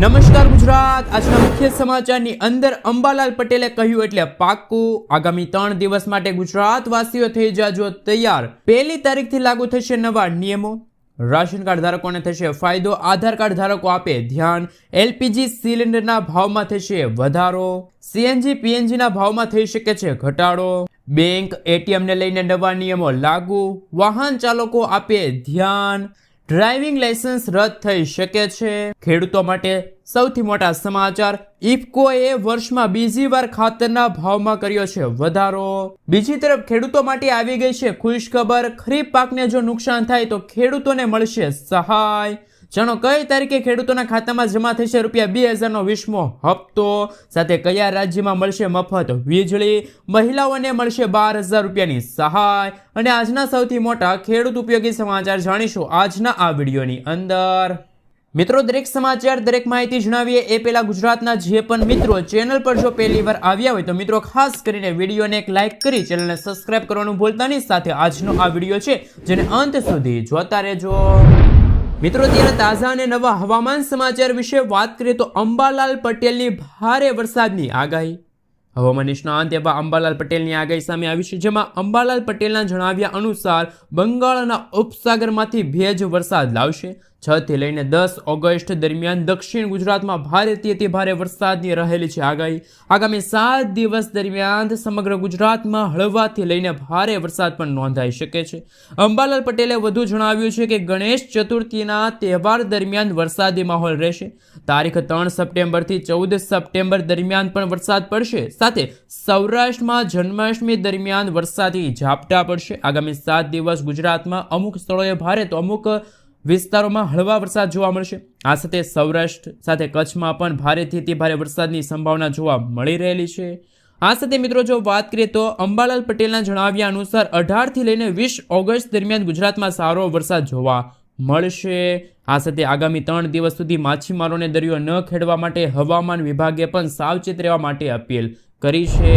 નમસ્કાર ગુજરાત। આજના મુખ્ય સમાચારની અંદર અંબાલાલ પટેલે કહ્યું એટલે પાક્કું, આગામી 3 દિવસ માટે ગુજરાતવાસીઓ થઈ જાજો તૈયાર। 1લી તારીખથી લાગુ થશે નવા નિયમો, રાશન કાર્ડ ધારકોને થશે ફાયદો, આધાર કાર્ડ ધારકો આપે ધ્યાન, એલપીજી સિલિન્ડરના ભાવમાં થશે વધારો, સીએનજી પીએનજીના ભાવમાં થઈ શકે છે ઘટાડો, બેંક એટીએમને લઈને નવા નિયમો લાગુ, વાહન ચાલકો આપે ધ્યાન, ડ્રાઇવિંગ લાયસન્સ રદ થઈ શકે છે। ખેડૂતો માટે સૌથી મોટા સમાચાર, ઇફકોએ વર્ષમાં બીજી વાર ખાતરના ભાવમાં કર્યો છે વધારો। બીજી તરફ ખેડૂતો માટે આવી ગઈ છે ખુશખબર, ખરીફ પાકને જો નુકસાન થાય તો ખેડૂતોને મળશે સહાય। જાણો કઈ તારીખે ખેડૂતોના ખાતામાં જમા થશે ₹2000નો 20મો હપ્તો, સાથે કયા રાજ્યમાં મળશે મફત વીજળી, મહિલાઓને મળશે ₹12000ની સહાય, અને આજના સૌથી મોટા ખેડૂત ઉપયોગી સમાચાર જાણીશું આજના આ વિડીયોની અંદર। મિત્રો, દરેક સમાચાર દરેક માહિતી જણાવીએ એ પહેલા ગુજરાતના જે પણ મિત્રો ચેનલ પર જો પહેલી વાર આવ્યા હોય તો મિત્રો ખાસ કરીને વિડીયોને એક લાઇક કરી ચેનલને સબસ્ક્રાઇબ કરવાનું ભૂલતા નહીં, સાથે આજનો આ વિડીયો છે જેને અંત સુધી જોતા રહેજો। મિત્રો, ત્યારે તાજા અને નવા હવામાન સમાચાર વિશે વાત કરીએ તો અંબાલાલ પટેલની ભારે વરસાદની આગાહી। હવામાન નિષ્ણાંત એવા અંબાલાલ પટેલની આગાહી સામે આવી છે, જેમાં અંબાલાલ પટેલના જણાવ્યા અનુસાર બંગાળના ઉપસાગરમાંથી ભેજ વરસાદ લાવશે। 6 થી લઈને 10 ઓગસ્ટ દરમિયાન દક્ષિણ ગુજરાતમાં ભારેથી અતિ ભારે વરસાદની રહેલી છે આગાહી। આગામી 7 દિવસ દરમિયાન સમગ્ર ગુજરાતમાં હળવાથી લઈને ભારે વરસાદ પણ નોંધાઈ શકે છે। અંબાલાલ પટેલે વધુ જણાવ્યું છે કે ગણેશ ચતુર્થીના તહેવાર દરમિયાન વરસાદી માહોલ રહેશે। તારીખ 3 સપ્ટેમ્બરથી 14 સપ્ટેમ્બર દરમિયાન પણ વરસાદ પડશે, સાથે સૌરાષ્ટ્રમાં જન્માષ્ટમી દરમિયાન વરસાદી ઝાપટા પડશે। આગામી 7 દિવસ ગુજરાતમાં અમુક સ્થળોએ ભારે તો અમુક વિસ્તારોમાં હળવા વરસાદ જોવા મળશે। આ સાથે સૌરાષ્ટ્ર સાથે કચ્છમાં પણ ભારેથી અતિ ભારે વરસાદની સંભાવના જોવા મળી રહેલી છે। આ સાથે મિત્રો જો વાત કરીએ તો અંબાલાલ પટેલના જણાવ્યા અનુસાર 18 થી લઈને 20 ઓગસ્ટ દરમિયાન ગુજરાતમાં સારો વરસાદ જોવા મળશે। આ સાથે આગામી 3 દિવસ સુધી માછીમારોને દરિયો ન ખેડવા માટે હવામાન વિભાગે પણ સાવચેત રહેવા માટે અપીલ કરી છે।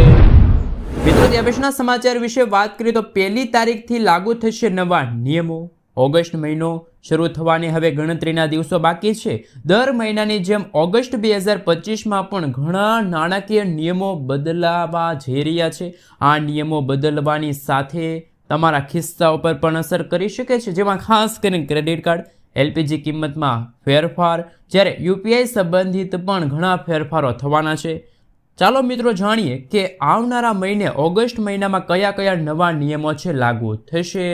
મિત્રો, ત્યાં પછીના સમાચાર વિશે વાત કરીએ તો 1લી તારીખથી લાગુ થશે નવા નિયમો। ઓગસ્ટ મહિનો શરૂ થવાની હવે ગણતરીના દિવસો બાકી છે। દર મહિનાની જેમ ઓગસ્ટ 2025માં પણ ઘણા નાણાકીય નિયમો બદલાવા જઈ રહ્યા છે। આ નિયમો બદલવાની સાથે તમારા ખિસ્સા ઉપર પણ અસર કરી શકે છે, જેમાં ખાસ કરીને ક્રેડિટ કાર્ડ, એલપીજી કિંમતમાં ફેરફાર, જ્યારે યુપીઆઈ સંબંધિત પણ ઘણા ફેરફારો થવાના છે। ચાલો મિત્રો જાણીએ કે આવનારા મહિને ઓગસ્ટ મહિનામાં કયા કયા નવા નિયમો છે લાગુ થશે।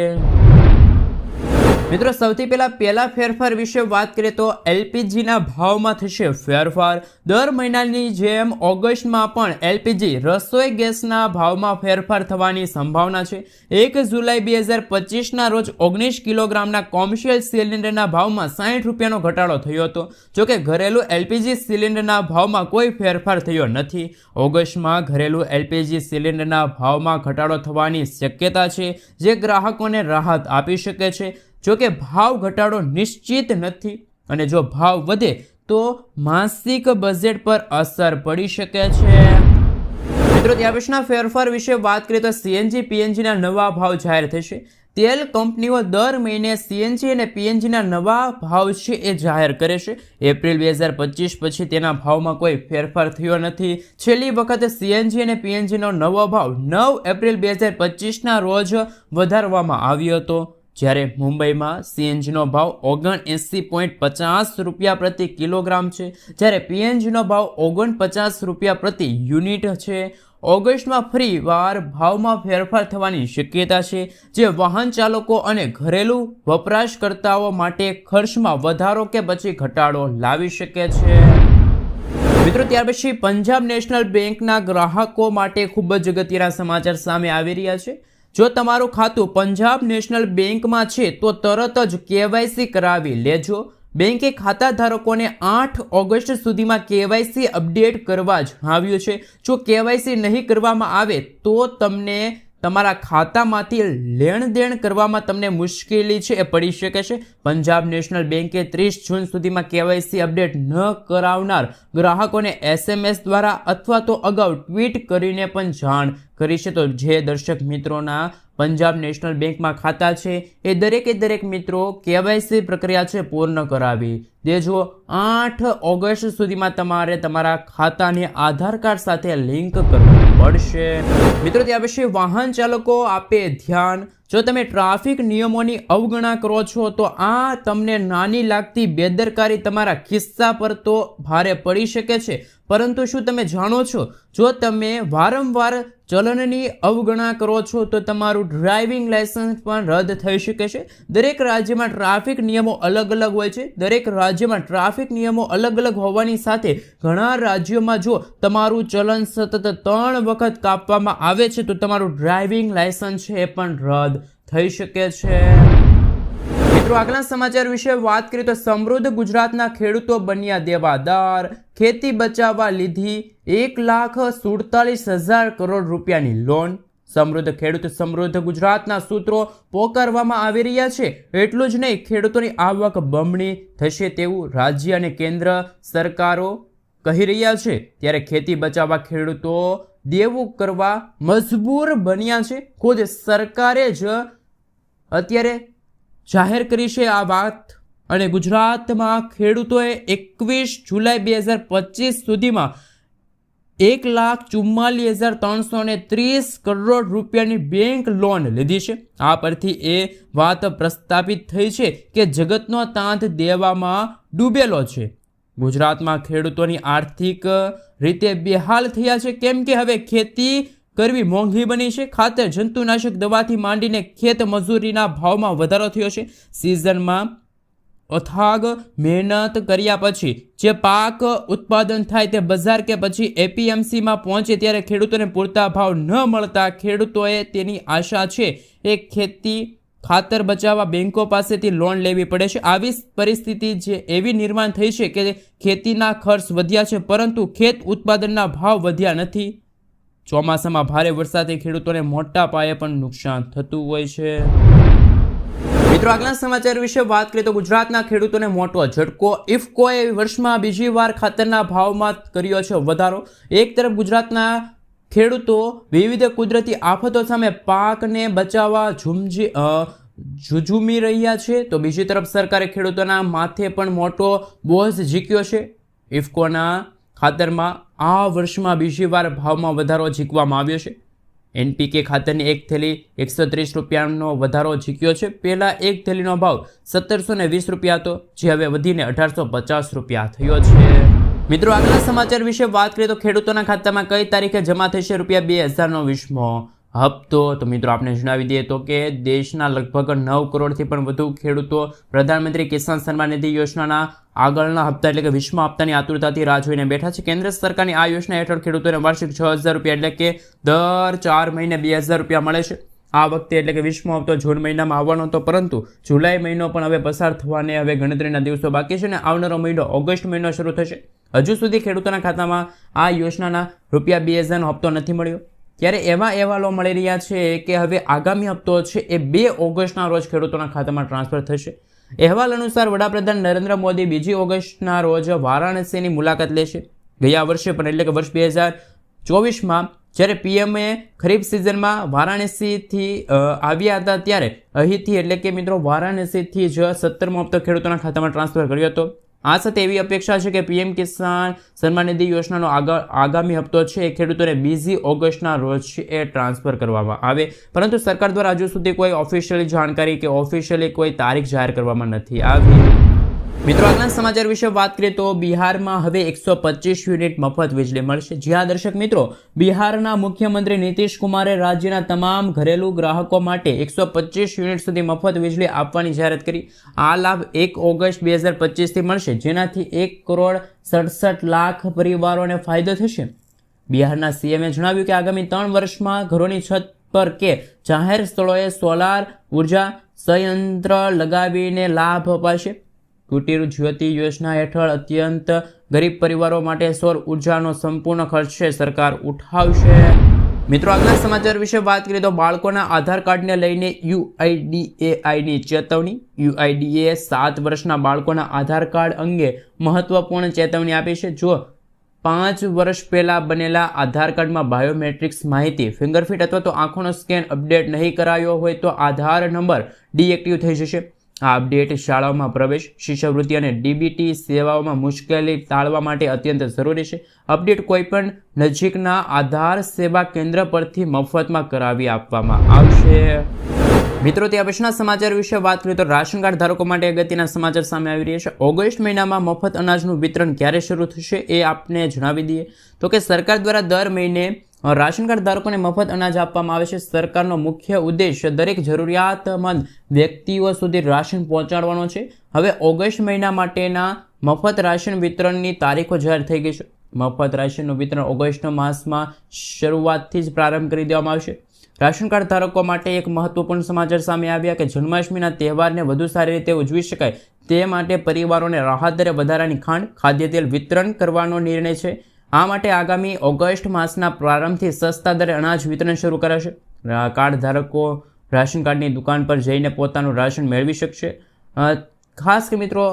મિત્રો, સૌથી પહેલા ફેરફાર વિશે વાત કરીએ તો એલપીજીના ભાવમાં થશે ફેરફાર। દર મહિનાની જેમ ઓગસ્ટમાં પણ એલપીજી રસોઈ ગેસના ભાવમાં ફેરફાર થવાની સંભાવના છે। 1 જુલાઈ 2025ના રોજ 19 કિલોગ્રામના કોમર્શિયલ સિલિન્ડરના ભાવમાં ₹60નો ઘટાડો થયો હતો। જોકે ઘરેલું એલપીજી સિલિન્ડરના ભાવમાં કોઈ ફેરફાર થયો નથી। ઓગસ્ટમાં ઘરેલું એલપીજી સિલિન્ડરના ભાવમાં ઘટાડો થવાની શક્યતા છે, જે ગ્રાહકોને રાહત આપી શકે છે। જોકે ભાવ ઘટાડો નિશ્ચિત નથી, અને જો ભાવ વધે તો માસિક બજેટ પર અસર પડી શકે છે। મિત્રો, ત્યાં પછીના ફેરફાર વિશે વાત કરીએ તો સીએનજી પીએનજીના નવા ભાવ જાહેર થશે। તેલ કંપનીઓ દર મહિને સીએનજી અને પીએનજીના નવા ભાવ છે એ જાહેર કરે છે। એપ્રિલ 2025 પછી તેના ભાવમાં કોઈ ફેરફાર થયો નથી। છેલ્લી વખત સીએનજી અને પીએનજીનો નવો ભાવ 9 એપ્રિલ 2025ના રોજ વધારવામાં આવ્યો હતો, જ્યારે મુંબઈમાં સીએનજીનો ભાવ ₹79.50 પ્રતિ કિલોગ્રામ છે, જ્યારે પીએનજીનો ભાવ ₹49 પ્રતિ યુનિટ છે। ઓગસ્ટમાં ફરી વાર ભાવમાં ફેરફાર થવાની શક્યતા છે, જે વાહન ચાલકો અને ઘરેલું વપરાશકર્તાઓ માટે ખર્ચમાં વધારો કે પછી ઘટાડો લાવી શકે છે। મિત્રો, ત્યાર પછી પંજાબ નેશનલ બેંકના ગ્રાહકો માટે ખૂબ જ અગત્યના સમાચાર સામે આવી રહ્યા છે। જો તમારું ખાતું પંજાબ નેશનલ બેંકમાં છે તો તરત જ કેવાયસી કરાવી લેજો। બેંકે ખાતા ધારકોને 8 ઓગસ્ટ સુધીમાં કેવાયસી અપડેટ કરવા જણાવ્યું છે। જો કેવાયસી નહીં કરવામાં આવે તો તમને તમારા ખાતામાંથી લેણ દેણ કરવામાં તમને મુશ્કેલી છે એ પડી શકે છે. પંજાબ નેશનલ બેંકે 30 જૂન સુધીમાં KYC અપડેટ ન કરાવનાર ગ્રાહકોને SMS દ્વારા અથવા તો અગાઉ ટ્વીટ કરીને પણ જાણ કરી છે. તો જે દર્શક મિત્રોના પંજાબ નેશનલ બેંકમાં ખાતા છે એ દરેક મિત્રો KYC પ્રક્રિયા છે પૂર્ણ કરાવી દેજો. 8 ઓગસ્ટ સુધીમાં તમારે તમારા ખાતાને આધાર કાર્ડ સાથે લિંક કરવું પડશે. મિત્રો ત્યાં પછી વાહન ચાલકો આપે ધ્યાન, જો તમે ટ્રાફિક નિયમોની અવગણના કરો છો તો આ તમને નાની લાગતી બેદરકારી તમારા ખિસ્સા પર તો ભારે પડી શકે છે. પરંતુ શું તમે જાણો છો, જો તમે વારંવાર ચલણની અવગણના કરો છો તો તમારું ડ્રાઇવિંગ લાયસન્સ પણ રદ થઈ શકે છે. દરેક રાજ્યમાં ટ્રાફિક નિયમો અલગ હોય છે. દરેક રાજ્યમાં ટ્રાફિક નિયમો અલગ હોવાની સાથે ઘણા રાજ્યોમાં જો તમારું ચલણ સતત 3 વખત કાપવામાં આવે છે તો તમારું ડ્રાઇવિંગ લાયસન્સ છે એ પણ રદ થઈ શકે છે. મિત્રો આગળના સમાચાર વિશે વાત કરીએ તો સમૃદ્ધ ગુજરાતના ખેડૂતો બન્યા દેવાદાર. ખેતી બચાવવા લીધી 1,47,000 કરોડ રૂપિયાની લોન. સમૃદ્ધ ખેડૂત સમૃદ્ધ ગુજરાતના સૂત્રો પોકારવામાં આવી રહ્યા છે. એટલું જ નહીં, ખેડૂતોની આવક બમણી થશે તેવું રાજ્ય અને કેન્દ્ર સરકારો કહી રહ્યા છે. ત્યારે ખેતી બચાવવા ખેડૂતો દેવું કરવા મજબૂર બન્યા છે. ખુદ સરકારે જ અત્યારે જાહેર કરી છે આ વાત. અને ગુજરાતમાં ખેડૂતોએ 21 જુલાઈ 2025 સુધીમાં 1,44,330 કરોડ રૂપિયાની બેંક લોન લીધી છે. આ પરથી એ વાત પ્રસ્થાપિત થઈ છે કે જગતનો તાંત દેવામાં ડૂબેલો છે. ગુજરાતમાં ખેડૂતોની આર્થિક રીતે બેહાલ થયા છે, કેમ કે હવે ખેતી કરવી મોંઘી બની છે. ખાતર, જંતુનાશક દવાથી માંડીને ખેત મજૂરીના ભાવમાં વધારો થયો છે. સિઝનમાં અથાગ મહેનત કર્યા પછી જે પાક ઉત્પાદન થાય તે બજાર કે પછી APMCમાં પહોંચે ત્યારે ખેડૂતોને પૂરતા ભાવ ન મળતા ખેડૂતોએ તેની આશા છે એ ખેતી ખાતર બચાવવા બેંકો પાસેથી લોન લેવી પડે છે. આવી પરિસ્થિતિ જે એવી નિર્માણ થઈ છે કે ખેતીના ખર્ચ વધ્યા છે પરંતુ ખેત ઉત્પાદનના ભાવ વધ્યા નથી. ચોમાસામાં ભારે વરસાદથી ખેડૂતોને મોટા પાયે પણ નુકસાન થતું હોય છે. મિત્રો આગળના સમાચાર વિશે વાત કરીએ તો ગુજરાતના ખેડૂતોને મોટો ઝટકો. ઇફકોએ વર્ષમાં બીજી વાર ખાતરના ભાવમાં કર્યો છે વધારો. એક તરફ ગુજરાતના ખેડૂતો વિવિધ કુદરતી આફતો સામે પાકને બચાવવા ઝૂઝમી રહ્યા છે તો બીજી તરફ સરકારે ખેડૂતોના માથે પણ મોટો બોજ ઝીક્યો છે. ઇફકોના ખાતરમાં આ વર્ષમાં બીજી વાર ભાવમાં વધારો ઝીકવામાં આવ્યો છે. NPK ખાતરની એક થેલી 130 રૂપિયાનો વધારો ઝીક્યો છે. પહેલા એક થેલીનો ભાવ 1720 રૂપિયા હતો, જે હવે વધીને 1850 રૂપિયા થયો છે. મિત્રો આગળના સમાચાર વિશે વાત કરીએ તો ખેડૂતોના ખાતામાં કઈ તારીખે જમા થશે ₹2000નો હપ્તો. તો મિત્રો આપણે જણાવી દઈએ તો કે દેશના લગભગ 9 કરોડથી પણ વધુ ખેડૂતો પ્રધાનમંત્રી કિસાન સન્માન નિધિ યોજનાના આગળના હપ્તા એટલે કે 20મા હપ્તાની આતુરતાથી રાહ જોઈને બેઠા છે. કેન્દ્ર સરકારની આ યોજના હેઠળ ખેડૂતોને વાર્ષિક 6000 રૂપિયા એટલે કે દર 4 મહિને 2000 રૂપિયા મળે છે. આ વખતે એટલે કે 20મો હપ્તો જૂન મહિનામાં આવવાનો હતો, પરંતુ જુલાઈ મહિનો પણ હવે પસાર થવાને હવે ગણતરીના દિવસો બાકી છે અને આવનારો મહિનો ઓગસ્ટ મહિનો શરૂ થશે. હજુ સુધી ખેડૂતોના ખાતામાં આ યોજનાના ₹2000નો હપ્તો નથી મળ્યો. ત્યારે એવા અહેવાલો મળી રહ્યા છે કે હવે આગામી હપ્તો છે એ 2 ઓગસ્ટના રોજ ખેડૂતોના ખાતામાં ટ્રાન્સફર થશે. અહેવાલ અનુસાર વડાપ્રધાન નરેન્દ્ર મોદી 2 ઓગસ્ટના રોજ વારાણસીની મુલાકાત લેશે. ગયા વર્ષે પણ એટલે કે વર્ષ 2024માં જ્યારે પીએમએ ખરીફ સિઝનમાં વારાણસીથી આવ્યા હતા ત્યારે અહીંથી એટલે કે મિત્રો વારાણસીથી જ 17મો હપ્તો ખેડૂતોના ખાતામાં ટ્રાન્સફર કર્યો હતો. આ સાથે એવી અપેક્ષા છે કે પીએમ કિસાન સન્માન નિધિ યોજનાનો આગામી હપ્તો છે એ ખેડૂતોને 2 ઓગસ્ટના રોજ એ ટ્રાન્સફર કરવામાં આવે, પરંતુ સરકાર દ્વારા હજુ સુધી કોઈ ઓફિશિયલી જાણકારી કે ઓફિશિયલી કોઈ તારીખ જાહેર કરવામાં નથી આવી. મિત્રો આગળના સમાચાર વિશે વાત કરીએ તો બિહારમાં હવે 125 યુનિટ મફત વીજળી મળશે. જ્યાં દર્શક મિત્રો બિહારના મુખ્યમંત્રી નીતિશ કુમારે રાજ્યના તમામ ઘરેલુ ગ્રાહકો માટે 125 યુનિટ સુધી મફત વીજળી આપવાની જાહેરાત કરી. આ લાભ 1 ઓગસ્ટ 2025થી મળશે, જેનાથી 1,67,00,000 પરિવારોને ફાયદો થશે. બિહારના સીએમએ જણાવ્યું કે આગામી 3 વર્ષમાં ઘરોની છત પર કે જાહેર સ્થળોએ સોલાર ઉર્જા સંયંત્ર લગાવીને લાભ અપાશે. કુટીર જ્યોતિ યોજના હેઠળ અત્યંત ગરીબ પરિવારો માટે સૌર ઉર્જાનો સંપૂર્ણ ખર્ચ સરકાર ઉઠાવશે. મિત્રો આગલા સમાચાર વિશે વાત કરીએ તો બાળકોના આધાર કાર્ડને લઈને UIDAIની ચેતવણી. UIDAએ 7 વર્ષના બાળકોના આધાર કાર્ડ અંગે મહત્વપૂર્ણ ચેતવણી આપી છે. જો 5 વર્ષ પહેલાં બનેલા આધાર કાર્ડમાં બાયોમેટ્રિક્સ માહિતી, ફિંગરપ્રિન્ટ અથવા તો આંખોનો સ્કેન અપડેટ નહીં કરાયો હોય તો આધાર નંબર ડીએક્ટિવ થઈ જશે. આ અપડેટ શાળાઓમાં પ્રવેશ, શિષ્યવૃત્તિ અને DBT સેવાઓમાં મુશ્કેલી ટાળવા માટે અત્યંત જરૂરી છે. અપડેટ કોઈપણ નજીકના આધાર સેવા કેન્દ્ર પરથી મફતમાં કરાવી આપવામાં આવશે. મિત્રો ત્યાં પછીના સમાચાર વિશે વાત કરીએ તો રાશન કાર્ડ ધારકો માટે અગત્યના સમાચાર સામે આવી રહ્યા છે. ઓગસ્ટ મહિનામાં મફત અનાજનું વિતરણ ક્યારે શરૂ થશે એ આપને જણાવી દઈએ તો કે સરકાર દ્વારા દર મહિને રાશન કાર્ડ ધારકોને મફત અનાજ આપવામાં આવે છે. સરકારનો મુખ્ય ઉદ્દેશ દરેક જરૂરિયાતમંદ વ્યક્તિઓ સુધી રાશન પહોંચાડવાનો છે. હવે ઓગસ્ટ મહિના માટેના મફત રાશન વિતરણની તારીખો જાહેર થઈ ગઈ છે. મફત રાશનનું વિતરણ ઓગસ્ટ માસમાં શરૂઆતથી જ પ્રારંભ કરી દેવામાં આવશે. રાશન કાર્ડ ધારકો માટે એક મહત્વપૂર્ણ સમાચાર સામે આવ્યા કે જન્માષ્ટમીના તહેવારને વધુ સારી રીતે ઉજવી શકાય તે માટે પરિવારોને રાહત દરે વધારાની ખાંડ, ખાદ્ય તેલ વિતરણ કરવાનો નિર્ણય છે. આ માટે આગામી ઓગસ્ટ માસના પ્રારંભથી સસ્તા દરે અનાજ વિતરણ શરૂ કરાશે. કાર્ડ ધારકો રાશન કાર્ડની દુકાન પર જઈને પોતાનું રાશન મેળવી શકશે. ખાસ કે મિત્રો